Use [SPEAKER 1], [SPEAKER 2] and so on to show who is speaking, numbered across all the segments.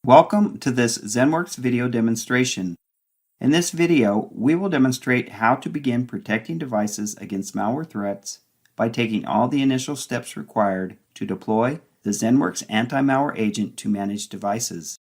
[SPEAKER 1] Welcome to this ZENworks video demonstration. In this video, we will demonstrate how to begin protecting devices against malware threats by taking all the initial steps required to deploy the ZENworks Anti-Malware Agent to manage devices.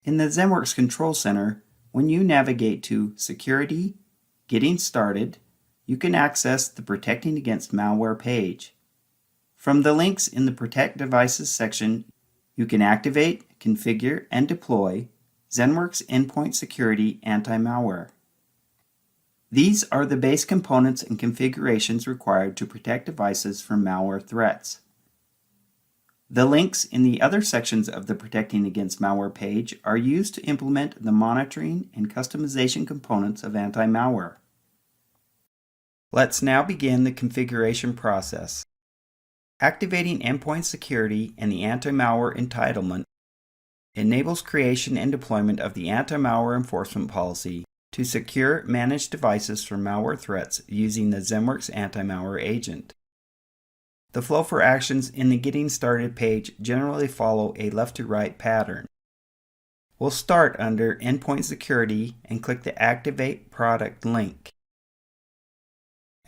[SPEAKER 1] In the ZENworks Control Center, when you navigate to Security, Getting Started, you can access the Protecting Against Malware page. From the links in the Protect Devices section, you can activate, configure, and deploy ZENworks Endpoint Security Anti-Malware. These are the base components and configurations required to protect devices from malware threats. The links in the other sections of the Protecting Against Malware page are used to implement the monitoring and customization components of anti-malware. Let's now begin the configuration process. Activating endpoint security and the anti-malware entitlement enables creation and deployment of the anti-malware enforcement policy to secure managed devices from malware threats using the ZENworks Anti-Malware Agent. The flow for actions in the Getting Started page generally follow a left-to-right pattern. We'll start under Endpoint Security and click the Activate Product link.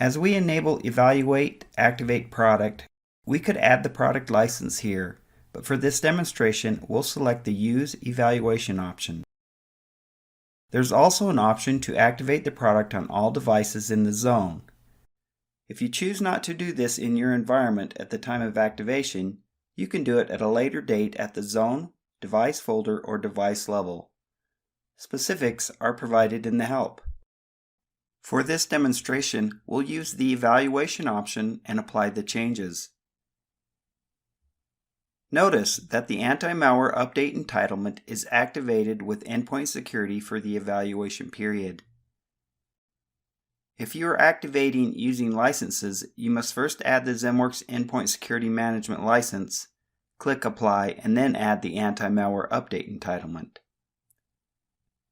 [SPEAKER 1] As we enable Evaluate Activate Product, we could add the product license here, but for this demonstration, we'll select the Use Evaluation option. There's also an option to activate the product on all devices in the zone. If you choose not to do this in your environment at the time of activation, you can do it at a later date at the zone, device folder, or device level. Specifics are provided in the help. For this demonstration, we'll use the Evaluation option and apply the changes. Notice that the Anti-Malware Update entitlement is activated with Endpoint Security for the evaluation period. If you are activating using licenses, you must first add the ZENworks Endpoint Security Management license, click Apply, and then add the Anti-Malware Update entitlement.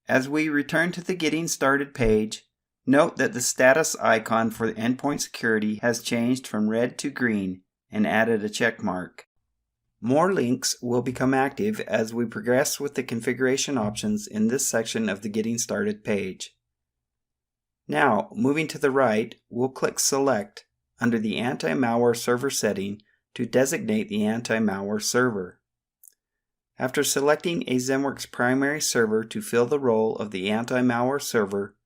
[SPEAKER 1] As we return to the Getting Started page, note that the status icon for Endpoint Security has changed from red to green and added a check mark. More links will become active as we progress with the configuration options in this section of the Getting Started page. Now, moving to the right, we'll click Select under the Anti-Malware Server setting to designate the anti-malware server. After selecting a ZENworks primary server to fill the role of the anti-malware server,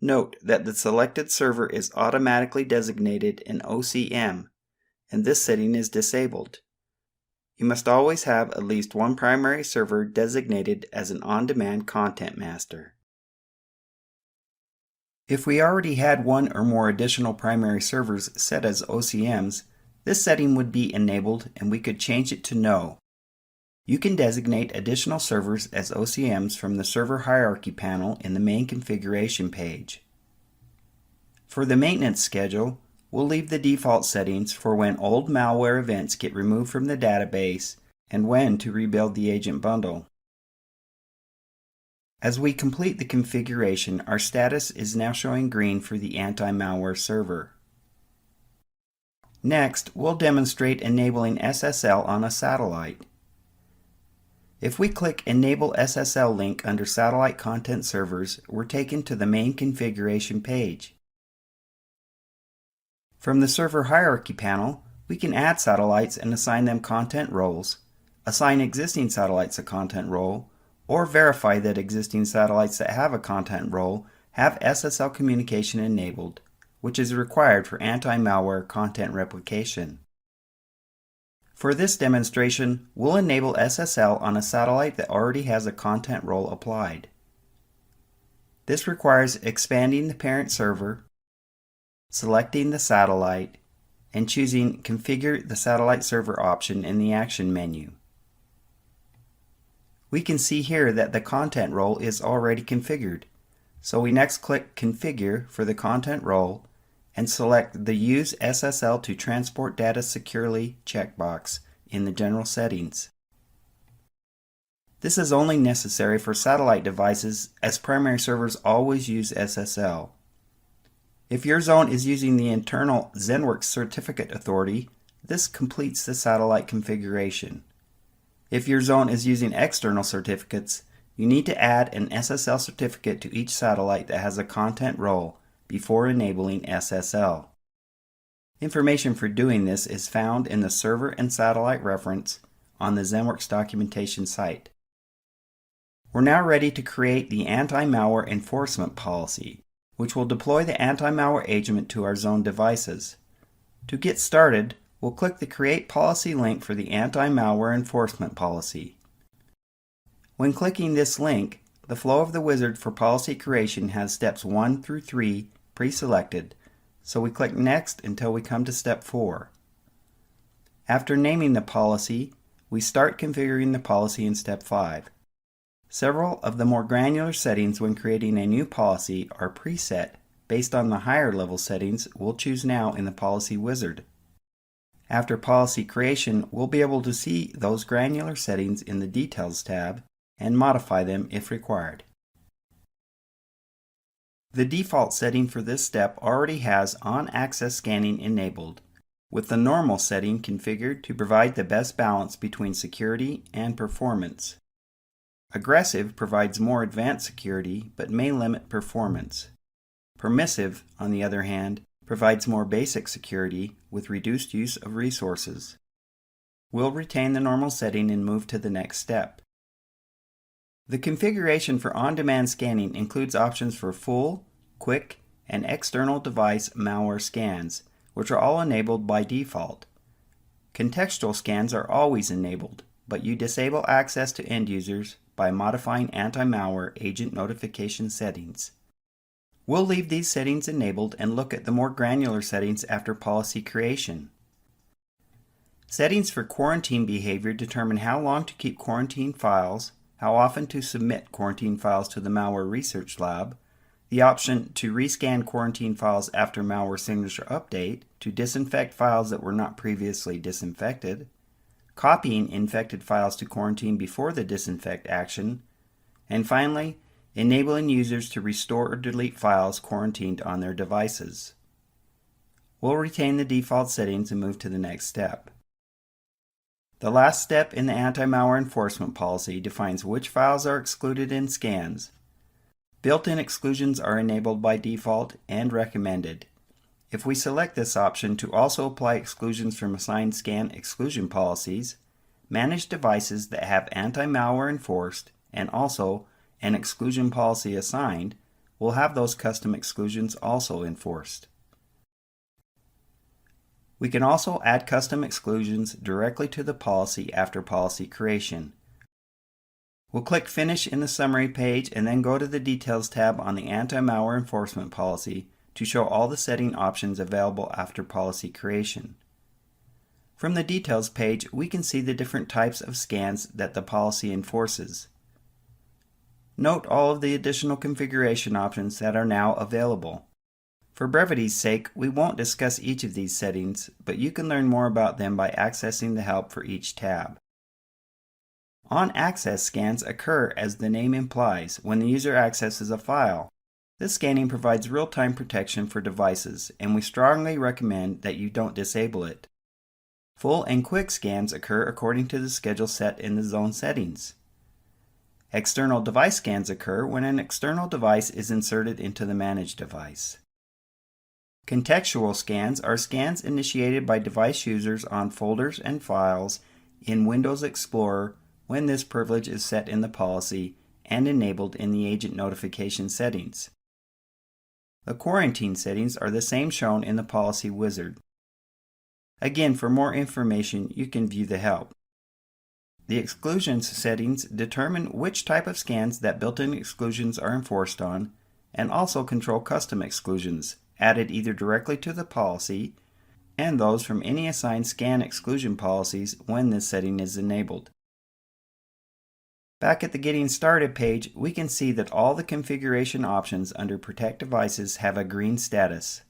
[SPEAKER 1] note that the selected server is automatically designated an OCM, and this setting is disabled. You must always have at least one primary server designated as an on-demand content master. If we already had one or more additional primary servers set as OCMs, this setting would be enabled and we could change it to No. You can designate additional servers as OCMs from the Server Hierarchy panel in the main configuration page. For the maintenance schedule, we'll leave the default settings for when old malware events get removed from the database and when to rebuild the agent bundle. As we complete the configuration, our status is now showing green for the anti-malware server. Next, we'll demonstrate enabling SSL on a satellite. If we click Enable SSL link under Satellite Content Servers, we're taken to the main configuration page. From the Server Hierarchy panel, we can add satellites and assign them content roles, assign existing satellites a content role, or verify that existing satellites that have a content role have SSL communication enabled, which is required for anti-malware content replication. For this demonstration, we'll enable SSL on a satellite that already has a content role applied. This requires expanding the parent server, selecting the satellite, and choosing Configure the Satellite Server option in the Action menu. We can see here that the content role is already configured, so we next click Configure for the content role and select the Use SSL to Transport Data Securely checkbox in the General Settings. This is only necessary for satellite devices as primary servers always use SSL. If your zone is using the internal ZENworks certificate authority, this completes the satellite configuration. If your zone is using external certificates, you need to add an SSL certificate to each satellite that has a content role before enabling SSL. Information for doing this is found in the server and satellite reference on the ZENworks documentation site. We're now ready to create the anti-malware enforcement policy, which will deploy the anti-malware agent to our zone devices. To get started, we'll click the Create Policy link for the anti-malware enforcement policy. When clicking this link, the flow of the wizard for policy creation has steps 1 through 3 pre-selected, so we click Next until we come to step 4. After naming the policy, we start configuring the policy in step 5. Several of the more granular settings when creating a new policy are preset based on the higher level settings we'll choose now in the policy wizard. After policy creation, we'll be able to see those granular settings in the Details tab and modify them if required. The default setting for this step already has on-access scanning enabled, with the normal setting configured to provide the best balance between security and performance. Aggressive provides more advanced security but may limit performance. Permissive, on the other hand, provides more basic security with reduced use of resources. We'll retain the normal setting and move to the next step. The configuration for on-demand scanning includes options for full, quick, and external device malware scans, which are all enabled by default. Contextual scans are always enabled, but you disable access to end users by modifying anti-malware agent notification settings. We'll leave these settings enabled and look at the more granular settings after policy creation. Settings for quarantine behavior determine how long to keep quarantine files, how often to submit quarantine files to the malware research lab, the option to rescan quarantine files after malware signature update to disinfect files that were not previously disinfected, copying infected files to quarantine before the disinfect action, and finally, enabling users to restore or delete files quarantined on their devices. We'll retain the default settings and move to the next step. The last step in the anti-malware enforcement policy defines which files are excluded in scans. Built-in exclusions are enabled by default and recommended. If we select this option to also apply exclusions from assigned scan exclusion policies, manage devices that have anti-malware enforced and also an exclusion policy assigned will have those custom exclusions also enforced. We can also add custom exclusions directly to the policy after policy creation. We'll click Finish in the Summary page and then go to the Details tab on the Anti-Malware Enforcement policy to show all the setting options available after policy creation. From the Details page, we can see the different types of scans that the policy enforces. Note all of the additional configuration options that are now available. For brevity's sake, we won't discuss each of these settings, but you can learn more about them by accessing the help for each tab. On-access scans occur, as the name implies, when the user accesses a file. This scanning provides real-time protection for devices, and we strongly recommend that you don't disable it. Full and quick scans occur according to the schedule set in the zone settings. External device scans occur when an external device is inserted into the managed device. Contextual scans are scans initiated by device users on folders and files in Windows Explorer when this privilege is set in the policy and enabled in the agent notification settings. The quarantine settings are the same shown in the policy wizard. Again, for more information, you can view the help. The exclusions settings determine which type of scans that built-in exclusions are enforced on, and also control custom exclusions, added either directly to the policy, and those from any assigned scan exclusion policies when this setting is enabled. Back at the Getting Started page, we can see that all the configuration options under Protect Devices have a green status.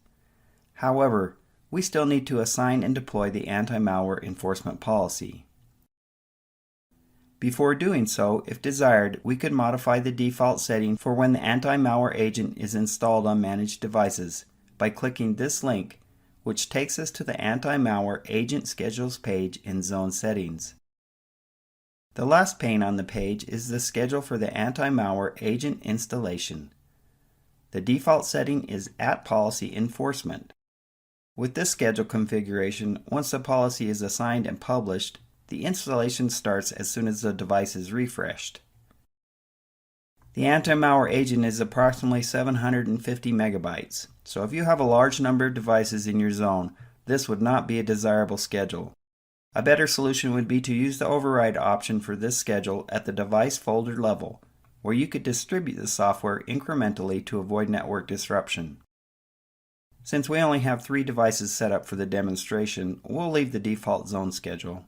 [SPEAKER 1] However, we still need to assign and deploy the anti-malware enforcement policy. Before doing so, if desired, we could modify the default setting for when the anti-malware agent is installed on managed devices by clicking this link, which takes us to the Anti-Malware Agent Schedules page in Zone Settings. The last pane on the page is the schedule for the Anti-Malware Agent installation. The default setting is at Policy Enforcement. With this schedule configuration, once the policy is assigned and published, the installation starts as soon as the device is refreshed. The anti-malware agent is approximately 750 megabytes, so if you have a large number of devices in your zone, this would not be a desirable schedule. A better solution would be to use the override option for this schedule at the device folder level, where you could distribute the software incrementally to avoid network disruption. Since we only have 3 devices set up for the demonstration, we'll leave the default zone schedule.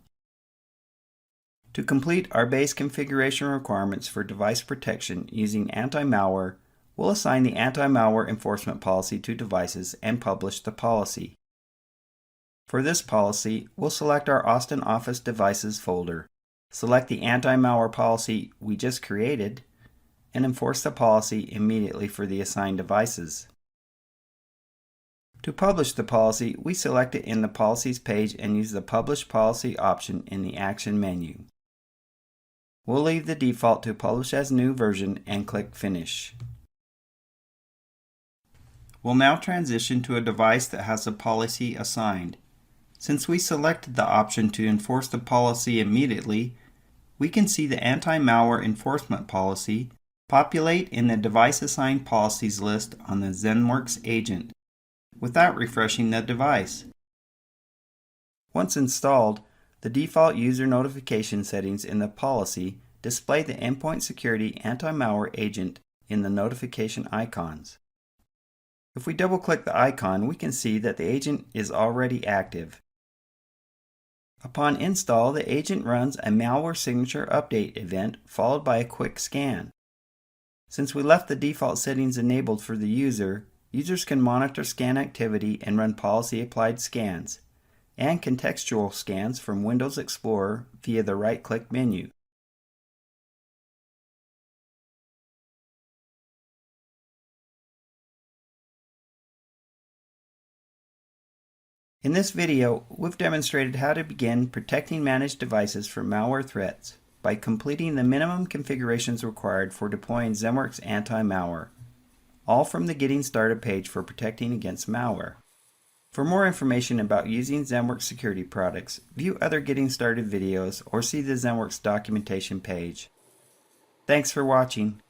[SPEAKER 1] To complete our base configuration requirements for device protection using anti-malware, we'll assign the anti-malware enforcement policy to devices and publish the policy. For this policy, we'll select our Austin Office Devices folder, select the anti-malware policy we just created, and enforce the policy immediately for the assigned devices. To publish the policy, we select it in the Policies page and use the Publish Policy option in the Action menu. We'll leave the default to Publish as New Version and click Finish. We'll now transition to a device that has a policy assigned. Since we selected the option to enforce the policy immediately, we can see the anti-malware enforcement policy populate in the Device Assigned Policies list on the ZENworks agent without refreshing the device. Once installed, the default user notification settings in the policy display the Endpoint Security Anti-Malware agent in the notification icons. If we double-click the icon, we can see that the agent is already active. Upon install, the agent runs a malware signature update event followed by a quick scan. Since we left the default settings enabled for the user, users can monitor scan activity and run policy-applied scans, and contextual scans from Windows Explorer via the right-click menu. In this video, we've demonstrated how to begin protecting managed devices from malware threats by completing the minimum configurations required for deploying ZENworks Anti-Malware, all from the Getting Started page for protecting against malware. For more information about using ZENworks security products, view other Getting Started videos or see the ZENworks documentation page. Thanks for watching.